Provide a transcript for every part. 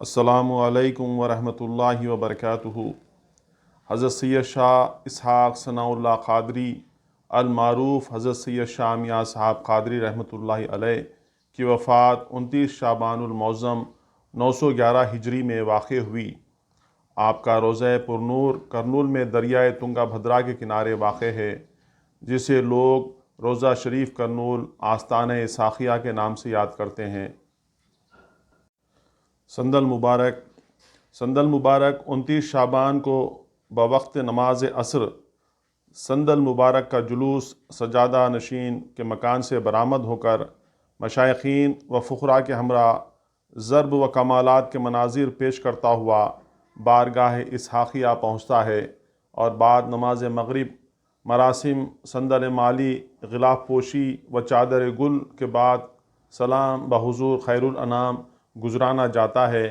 अस्सलामु अलैकुम वरहमतुल्लाहि वबरकातुहू। हज़रत सैयद शाह इसहाक़ सनाउल्लाह क़ादरी अल-मारूफ़ हज़रत सैयद शाह मियाँ साहब क़ादरी रहमतुल्लाहि अलैह की वफ़ात 29 शाबानुल मौज़म 911 हिजरी में वाक़ हुई। आपका रोज़ा पुरनूर करनूल में दरियाए तुंगा भद्रा के किनारे वाक़ है, जिसे लोग रोज़ा शरीफ करनूल आस्ताना साखिया के नाम से याद करते हैं। संदल मुबारक 29 शाबान को बवक्त नमाज असर संदल मुबारक का जुलूस सजादा नशीन के मकान से बरामद होकर मशाइखीन व फ़ुक़रा के हमरा ज़र्ब व कमालात के मनाजिर पेश करता हुआ बारगाह इसहाक़िया पहुँचता है और बाद नमाज मग़रिब मरासिम संदल माली ग़िलाफ़ पोशी व चादर गुल के बाद सलाम बहुज़ूर खैरुल अनाम गुजराना जाता है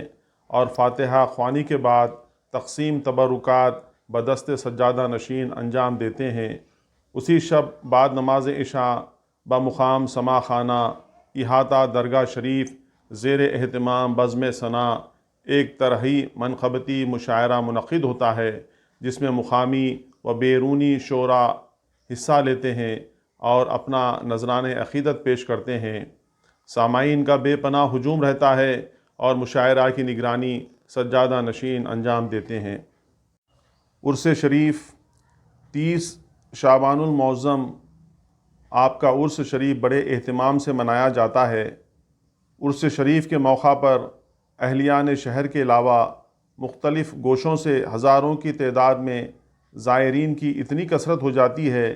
और फ़ातिहा ख़्वानी के बाद तक़सीम तबरुकात बदस्ते सज्जादा नशीन अंजाम देते हैं। उसी शब बाद नमाज इशा बमुक़ाम समा खाना इहाता दरगाह शरीफ ज़ेर एहतमाम बज़्म सना एक तरही मनक़बती मुशायरा मुनक़्क़िद होता है, जिसमें मुक़ामी व बैरूनी शोरा हिस्सा लेते हैं और अपना नज़राने अक़ीदत पेश करते हैं। सामाईन का बेपनाह हुजूम रहता है और मुशायरा की निगरानी सज्जादा नशीन अंजाम देते हैं। उर्स शरीफ 30 शाबानुल मौज़म आपका उर्स शरीफ बड़े एहतमाम से मनाया जाता है। उर्स शरीफ के मौका पर अहलियान शहर के अलावा मुख्तलिफ़ गोशों से हज़ारों की तादाद में ज़ायरीन की इतनी कसरत हो जाती है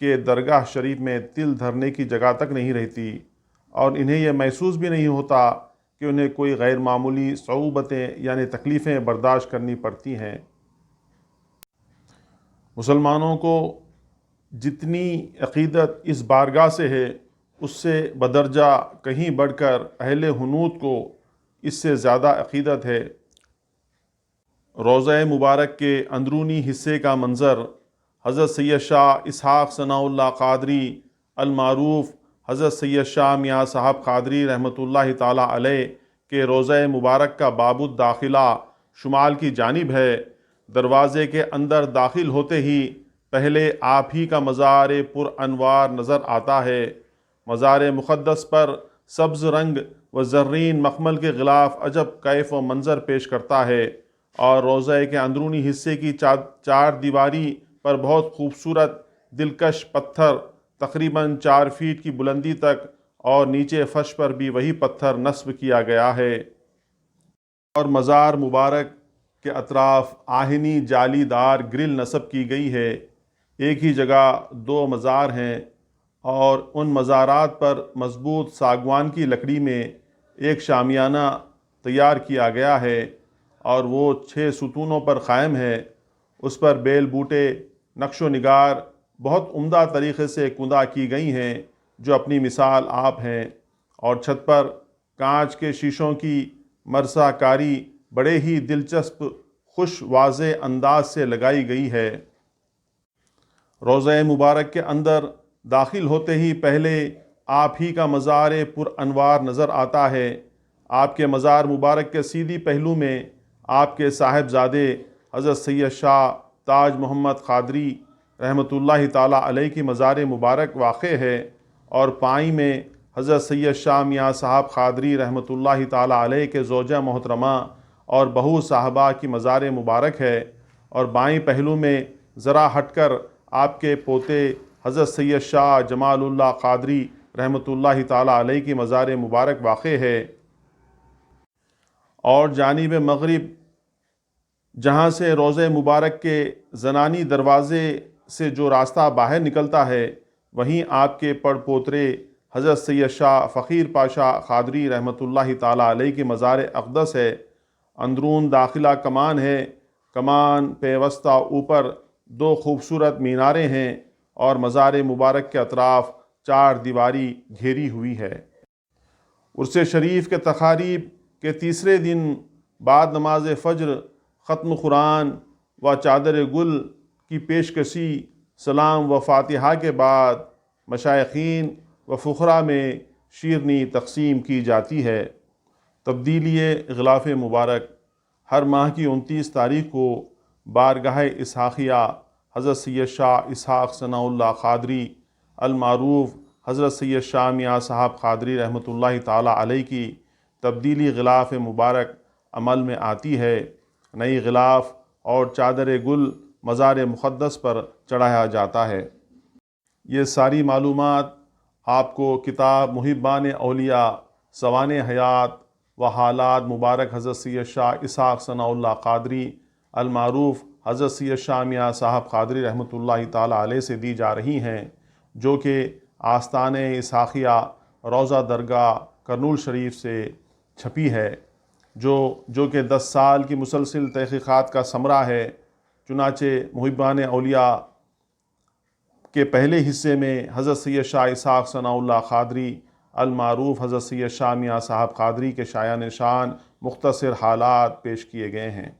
कि दरगाह शरीफ में तिल धरने की जगह तक नहीं रहती और इन्हें यह महसूस भी नहीं होता कि उन्हें कोई गैर मामूली सऊबतें यानी तकलीफ़ें बर्दाश्त करनी पड़ती हैं। मुसलमानों को जितनी अक़ीदत इस बारगाह से है, उससे बदरजा कहीं बढ़कर अहले हुनूत को इससे ज़्यादा अक़ीदत है। रोज़ा मुबारक के अंदरूनी हिस्से का मंज़र हज़रत सैयद शाह इसहाक़ सनाउल्लाह क़ादरी अल-मारूफ़ हज़रत सैयद शाह मियाँ साहब क़ादरी रहमतुल्लाहि ताला अलैह के रोज़ा मुबारक का बाबुद दाखिला शुमाल की जानिब है। दरवाज़े के अंदर दाखिल होते ही पहले आप ही का मज़ार पुर अनवार नज़र आता है। मज़ार मुक़द्दस पर सब्ज़ रंग व ज़र्रीन मखमल के ग़िलाफ़ अजब कैफ़ व मंज़र पेश करता है और रोज़े के अंदरूनी हिस्से की चार दीवारी पर बहुत खूबसूरत दिलकश पत्थर तकरीबन 4 फीट की बुलंदी तक और नीचे फ़र्श पर भी वही पत्थर नस्ब किया गया है और मज़ार मुबारक के अतराफ़ आहिनी जालीदार ग्रिल नस्ब की गई है। एक ही जगह 2 मज़ार हैं और उन मज़ारात पर मज़बूत सागवान की लकड़ी में एक शामियाना तैयार किया गया है और वो 6 सुतूनों पर क़ायम है। उस पर बेल बूटे नक्शो निगार बहुत उम्दा तरीक़े से कुंदा की गई हैं, जो अपनी मिसाल आप हैं, और छत पर कांच के शीशों की मरसाकारी बड़े ही दिलचस्प खुश वाज़े अंदाज से लगाई गई है। रोज़ा मुबारक के अंदर दाखिल होते ही पहले आप ही का मज़ार पुर अनवार नज़र आता है। आपके मज़ार मुबारक के सीधी पहलू में आपके साहिबजादे हज़रत सैयद शाह ताज मोहम्मद क़ादरी रहमतुल्लाहि ताला अलैह की मज़ार मुबारक वाक़ है और पाई में हज़रत सैयद शाह मियाँ साहब क़ादरी रहमतुल्लाहि ताला अलैह के ज़ौजा मोहतरमा और बहू साहबा की मज़ार मुबारक है और बाईं पहलू में ज़रा हटकर आपके पोते हज़रत सैयद शाह जमालुल्लाह क़ादरी रहमतुल्लाहि ताला अलैह की मज़ार मुबारक वाक़ है। और जानिब मग़रिब जहाँ से रोज़े मुबारक के ज़नानी दरवाज़े से जो रास्ता बाहर निकलता है, वहीं आपके पड़पोतरे हज़रत सैयद शाह फ़कीर पाशा क़ादरी रहमतुल्लाहि ताला अलैह की मज़ार अक़दस है। अंदरून दाखिला कमान है। कमान पेवस्ता ऊपर 2 खूबसूरत मीनारें हैं और मज़ार मुबारक के अतराफ़ 4 दीवारी घेरी हुई है। उर्स शरीफ के तक़ारीब के तीसरे दिन बाद नमाज फ़ज्र ख़त्म कुरान व चादर गुल की पेशकशी सलाम व फ़ातिहा के बाद मशाइखीन व फ़ुक़रा में शीरनी तक़सीम की जाती है। تبدیلی غلاف مبارک ہر ماہ کی 29 تاریخ کو بارگاہ اسحاقیہ حضرت سید شاہ اسحاق ثناء اللہ قادری المعروف حضرت سید شاہ میاں صاحب قادری رحمۃ اللہ تعالی علیہ کی تبدیلی غلاف مبارک عمل میں آتی ہے۔ نئی غلاف اور چادر گل مزار مقدس پر چڑھایا جاتا ہے۔ یہ ساری معلومات آپ کو کتاب محبان اولیاء سوانح حیات و حالات مبارک حضرت سید شاہ اسحاق ثناء اللہ قادری المعروف حضرت سید شاہ میاں صاحب قادری رحمۃ اللہ تعالی علیہ سے دی جا رہی ہیں، جو کہ آستان اسحاقیہ روضہ درگاہ کرنول شریف سے چھپی ہے، جو کہ 10 سال کی مسلسل تحقیقات کا ثمرہ ہے۔ چنانچہ محبان اولیاء کے پہلے حصے میں حضرت سید شاہ اسحاق ثناء اللہ قادری المعروف حضرت سید شاہ میاں صاحب قادری کے شایان شان مختصر حالات پیش کیے گئے ہیں۔